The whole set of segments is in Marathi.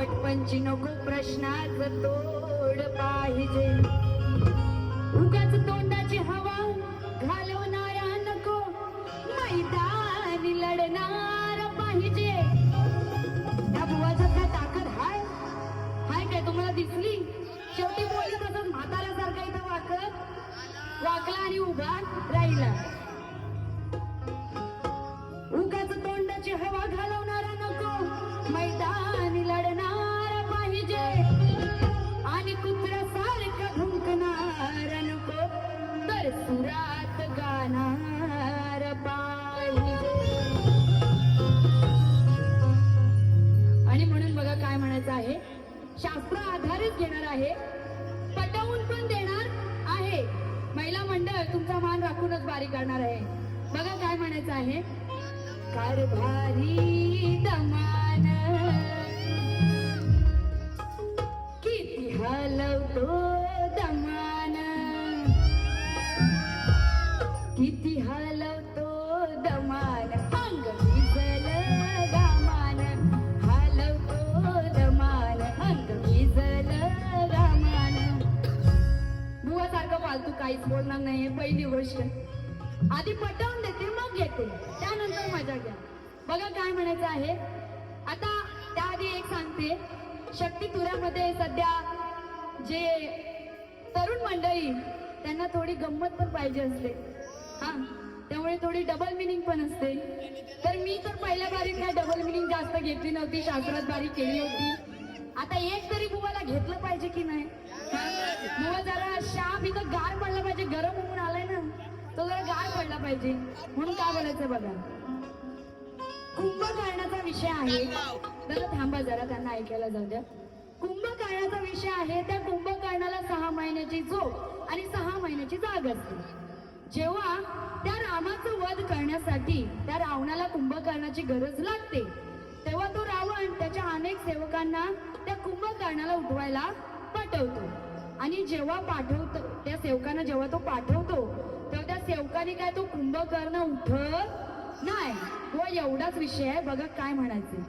पटपंची नको प्रश्नाचं तोड पाहिजे. उगाच तोंडाची हवा घालवणारा नको, मैदानी लढणार पाहिजे. त्या बुवाचा काय ताकद हाय हाय काय तुम्हाला दिसली? शेवटी बोलली तसंच म्हाताऱ्यासारखा इथं वाकला आणि उभा राहिला. उगाच तोंडाची हवा घालवणारा नको, मैदानी लढणारा पाहिजे. आणि कुत्र्यासारखा भुंकणारा नको, तर सुरात गाणार पाहिजे. आणि म्हणून बघा काय म्हणायचं आहे, शास्त्र आधारित घेणार आहे, पटवून पण देणार आहे. महिला मंडळ तुमचा मान राखूनच बारी करणार आहे. बघा काय म्हणायचं आहे, कारभारी दमान किती हलवतो दमान, किती हलवतो दमान, अंग भिजल गामान, हलवतो दमान, अंग भिजल गामान. बुवासारखं फालतू काहीच बोलणार नाही. पहिली गोष्ट आधी पटवून देते मग घेते, त्यानंतर मजा घ्या. बघा काय म्हणायचं आहे. आता त्याआधी एक सांगते, शक्ती तुऱ्यामध्ये सध्या जे तरुण मंडळी त्यांना थोडी गंमत पण पाहिजे असते, हा, त्यामुळे थोडी डबल मिनिंग पण असते. तर मी तर पहिल्या बारीत काय डबल मिनिंग जास्त घेतली नव्हती, शास्त्रात बारी केली होती. आता एक तरी बुवाला घेतलं पाहिजे की नाही? बुवा जरा शाप इथं गार पडला पाहिजे, गरम होऊन आलाय ना, तो जरा गार पडला पाहिजे. म्हणून काय बोलायचं बघा, कुंभकर्णाचा विषय आहे. जरा थांबा, जरा त्यांना ऐकायला जाऊ द्या. कुंभकर्णाचा विषय आहे. त्या कुंभकर्णाला 6 महिन्याची झोप आणि 6 महिन्याची जाग असते. जेव्हा त्या रामाचं वध करण्यासाठी त्या रावणाला कुंभकर्णाची गरज लागते, तेव्हा तो रावण त्याच्या अनेक सेवकांना त्या कुंभकर्णाला उठवायला पाठवतो. आणि जेव्हा पाठवतो त्या सेवकांना, जेव्हा तो पाठवतो तेव्हा त्या सेवकाने काय तो कुंभकर्ण उठत नाही. व एवढाच विषय आहे. बघा काय म्हणायचे,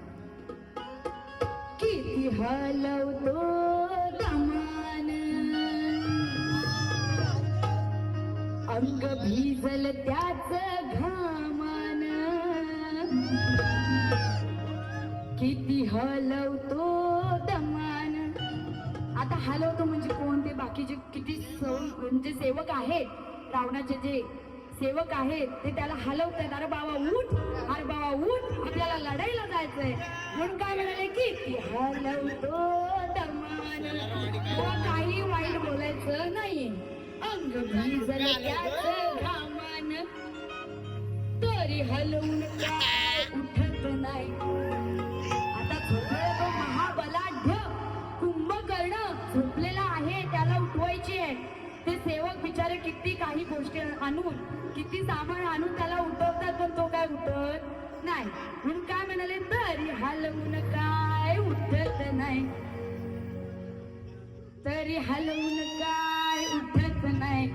किती हलवतो दमान, अंग भिजल त्याच घामान, किती हलवतो दमान. आता हलवतो म्हणजे कोण? ते बाकीचे किती म्हणजे सेवक आहेत, रावणाचे जे सेवक आहेत ते त्याला हलवतात. अरे बाबा उठ, अरे बाबा उठ, आपल्याला लढायला जायचंय. म्हणून काय म्हणाले, किती हलवतो दमान. काही वाईट बोलायचं नाही. अंग भिजल त्याच घामान, तरी हलवून काय उठत नाही. आता झोपलेला तो महाबलाढ्य कुंभकर्ण झोपलेला आहे, त्याला उठवायची आहे. ते सेवक बिचारे किती काही गोष्टी आणून, किती सामान आणून त्याला उठवतात, पण तो काय उठत नाही. म्हणून काय म्हणाले, तरी हलवून काय उठत नाही, तरी हलवून काय उठत नाही.